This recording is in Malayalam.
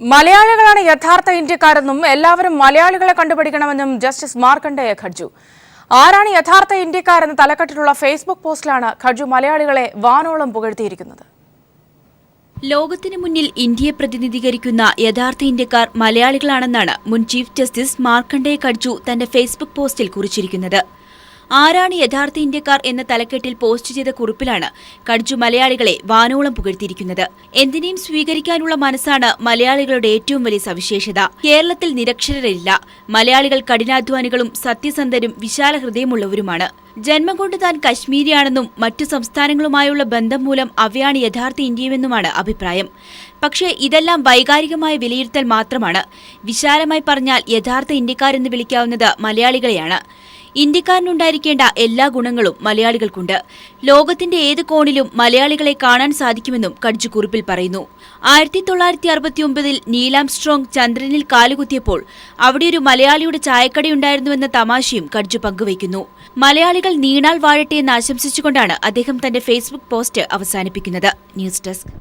മലയാളികളാണ് യഥാർത്ഥ ഇന്ത്യക്കാരെന്നും എല്ലാവരും മലയാളികളെ കണ്ടുപിടിക്കണമെന്നും ജസ്റ്റിസ് മാർക്കണ്ഡേയ ഖഡ്ജു. ആരാണ് യഥാർത്ഥ ഇന്ത്യക്കാരെന്ന തലക്കെട്ടിലുള്ള ഫേസ്ബുക്ക് പോസ്റ്റിലാണ് ഖഡ്ജു മലയാളികളെ വാനോളം പുകഴ്ത്തിയിരിക്കുന്നത്. ലോകത്തിനു മുന്നിൽ ഇന്ത്യയെ പ്രതിനിധീകരിക്കുന്ന യഥാർത്ഥ ഇന്ത്യക്കാർ മലയാളികളാണെന്നാണ് മുൻ ചീഫ് ജസ്റ്റിസ് മാർക്കണ്ഡേയ ഖഡ്ജു തന്റെ ഫേസ്ബുക്ക് പോസ്റ്റിൽ കുറിച്ചിരിക്കുന്നത്. ആരാണ് യഥാർത്ഥ ഇന്ത്യക്കാർ എന്ന തലക്കെട്ടിൽ പോസ്റ്റ് ചെയ്ത കുറിപ്പിലാണ് ഖഡ്ജു മലയാളികളെ വാനോളം പുകഴ്ത്തിയിരിക്കുന്നത്. എന്തിനേയും സ്വീകരിക്കാനുള്ള മനസ്സാണ് മലയാളികളുടെ ഏറ്റവും വലിയ സവിശേഷത. കേരളത്തിൽ നിരക്ഷരരില്ല. മലയാളികൾ കഠിനാധ്വാനികളും സത്യസന്ധരും വിശാല ഹൃദയമുള്ളവരുമാണ്. ജന്മം കൊണ്ട് താൻ കശ്മീരിയാണെന്നും മറ്റു സംസ്ഥാനങ്ങളുമായുള്ള ബന്ധം മൂലം അവയാണ് യഥാർത്ഥ ഇന്ത്യയുമെന്നുമാണ് അഭിപ്രായം. പക്ഷേ ഇതെല്ലാം വൈകാരികമായ വിലയിരുത്തൽ മാത്രമാണ്. വിശാലമായി പറഞ്ഞാൽ യഥാർത്ഥ ഇന്ത്യക്കാരെന്ന് വിളിക്കാവുന്നത് മലയാളികളെയാണ്. ഇന്ത്യക്കാരനുണ്ടായിരിക്കേണ്ട എല്ലാ ഗുണങ്ങളും മലയാളികൾക്കുണ്ട്. ലോകത്തിന്റെ ഏത് കോണിലും മലയാളികളെ കാണാൻ സാധിക്കുമെന്നും ഖഡ്ജു കുറിപ്പിൽ പറയുന്നു. 1969 നീൽ ആംസ്ട്രോങ് ചന്ദ്രനിൽ കാലുകുത്തിയപ്പോൾ അവിടെയൊരു മലയാളിയുടെ ചായക്കടയുണ്ടായിരുന്നുവെന്ന തമാശയും ഖഡ്ജു പങ്കുവയ്ക്കുന്നു. മലയാളികൾ നീണാൾ വാഴട്ടെ എന്ന് ആശംസിച്ചുകൊണ്ടാണ് അദ്ദേഹം തന്റെ ഫേസ്ബുക്ക് പോസ്റ്റ് അവസാനിപ്പിക്കുന്നത്. News desk.